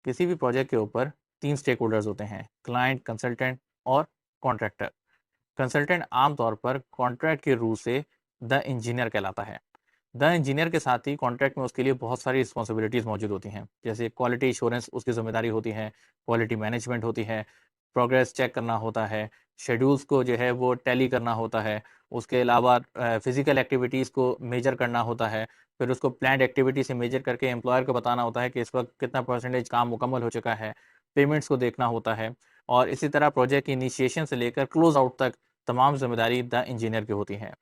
किसी भी प्रोजेक्ट के ऊपर 3 स्टेक होल्डर्स होते हैं, क्लाइंट, कंसल्टेंट और कॉन्ट्रैक्टर। कंसल्टेंट आमतौर पर कॉन्ट्रैक्ट के रूल से द इंजीनियर कहलाता है। द इंजीनियर के साथ ही कॉन्ट्रैक्ट में उसके लिए बहुत सारी रिस्पॉन्सिबिलिटीज़ मौजूद होती हैं, जैसे क्वालिटी एश्योरेंस उसकी ज़िम्मेदारी होती है, क्वालिटी मैनेजमेंट होती है, प्रोग्रेस चेक करना होता है, शेड्यूल्स को जो है वो टैली करना होता है, उसके अलावा फिज़िकल एक्टिविटीज़ को मेजर करना होता है, फिर उसको प्लान्ड एक्टिविटी से मेजर करके एम्प्लॉयर को बताना होता है कि इस वक्त कितना परसेंटेज काम मुकम्मल हो चुका है, पेमेंट्स को देखना होता है और इसी तरह प्रोजेक्ट की इनिशिएशन से लेकर क्लोज आउट तक तमाम ज़िम्मेदारी द इंजीनियर की होती है।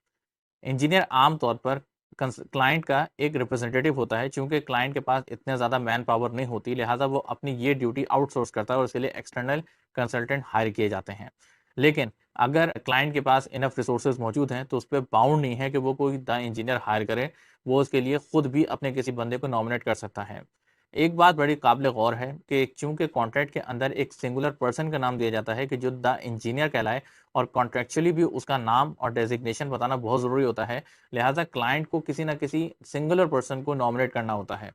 इंजीनियर आमतौर पर क्लाइंट का एक रिप्रेजेंटेटिव होता है, चूंकि क्लाइंट के पास इतने ज़्यादा मैन पावर नहीं होती, लिहाजा वो अपनी ये ड्यूटी आउटसोर्स करता है और इसके लिए एक्सटर्नल कंसल्टेंट हायर किए जाते हैं। लेकिन अगर क्लाइंट के पास इनफ रिसोर्सेज मौजूद हैं तो उस पर बाउंड नहीं है कि वो कोई द इंजीनियर हायर करे, वो उसके लिए खुद भी अपने किसी बंदे को नॉमिनेट कर सकता है। एक बात बड़ी काबिल गौर है कि चूंकि कॉन्ट्रैक्ट के अंदर एक सिंगुलर पर्सन का नाम दिया जाता है कि जो द इंजीनियर कहलाए और कॉन्ट्रेक्चुअली भी उसका नाम और डेजिग्नेशन बताना बहुत ज़रूरी होता है, लिहाजा क्लाइंट को किसी ना किसी सिंगुलर पर्सन को नॉमिनेट करना होता है।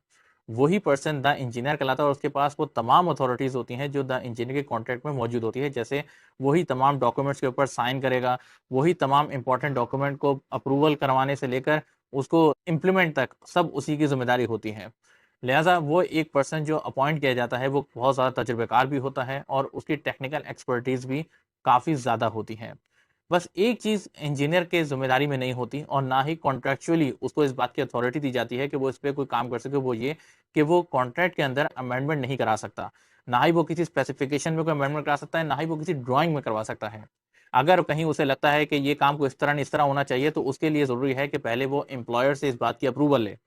वही पर्सन द इंजीनियर कहलाता है और उसके पास वो तमाम अथॉरिटीज़ होती हैं जो द इंजीनियर के कॉन्ट्रैक्ट में मौजूद होती है, जैसे वही तमाम डॉक्यूमेंट्स के ऊपर साइन करेगा, वही तमाम इंपॉर्टेंट डॉक्यूमेंट को अप्रूवल करवाने से लेकर उसको इम्प्लीमेंट तक सब उसी की ज़िम्मेदारी होती है। लिहाजा वो एक पर्सन जो अपॉइंट किया जाता है वो बहुत ज़्यादा तजुर्बेकार भी होता है और उसकी टेक्निकल एक्सपर्टीज़ भी काफ़ी ज़्यादा होती है। बस एक चीज़ इंजीनियर के ज़िम्मेदारी में नहीं होती और ना ही कॉन्ट्रैक्चुअली उसको इस बात की अथॉरिटी दी जाती है कि वो इस पे कोई काम कर सके, वो ये कि वो कॉन्ट्रैक्ट के अंदर अमेंडमेंट नहीं करा सकता। ना ही वो किसी स्पेसिफिकेशन में कोई अमेंडमेंट करा सकता है, ना ही वो किसी ड्राइंग में करवा सकता है। अगर कहीं उसे लगता है कि ये काम को इस तरह नहीं इस तरह होना चाहिए, तो उसके लिए ज़रूरी है कि पहले वो एम्प्लॉयर से इस बात की अप्रूवल ले।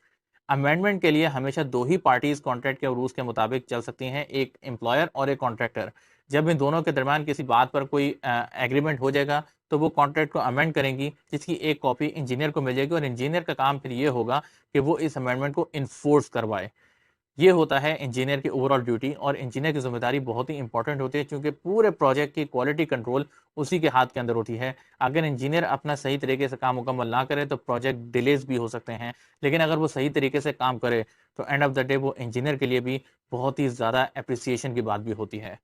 अमेंडमेंट के लिए हमेशा 2 ही पार्टीज़ कॉन्ट्रैक्ट के रूल्स के मुताबिक चल सकती हैं, एक एम्प्लॉयर और एक कॉन्ट्रैक्टर। जब इन दोनों के दरमियान किसी बात पर कोई एग्रीमेंट हो जाएगा, तो वो कॉन्ट्रैक्ट को अमेंड करेंगी, जिसकी एक कॉपी इंजीनियर को मिल जाएगी और इंजीनियर का काम फिर ये होगा कि वो इस अमेंडमेंट को इन्फोर्स करवाए। ये होता है इंजीनियर की ओवरऑल ड्यूटी और इंजीनियर की ज़िम्मेदारी बहुत ही इंपॉर्टेंट होती है, क्योंकि पूरे प्रोजेक्ट की क्वालिटी कंट्रोल उसी के हाथ के अंदर होती है। अगर इंजीनियर अपना सही तरीके से काम मुकम्मल ना करे तो प्रोजेक्ट डिलेज भी हो सकते हैं, लेकिन अगर वो सही तरीके से काम करे तो एंड ऑफ द डे वो इंजीनियर के लिए भी बहुत ही ज़्यादा एप्रिसिएशन की बात भी होती है।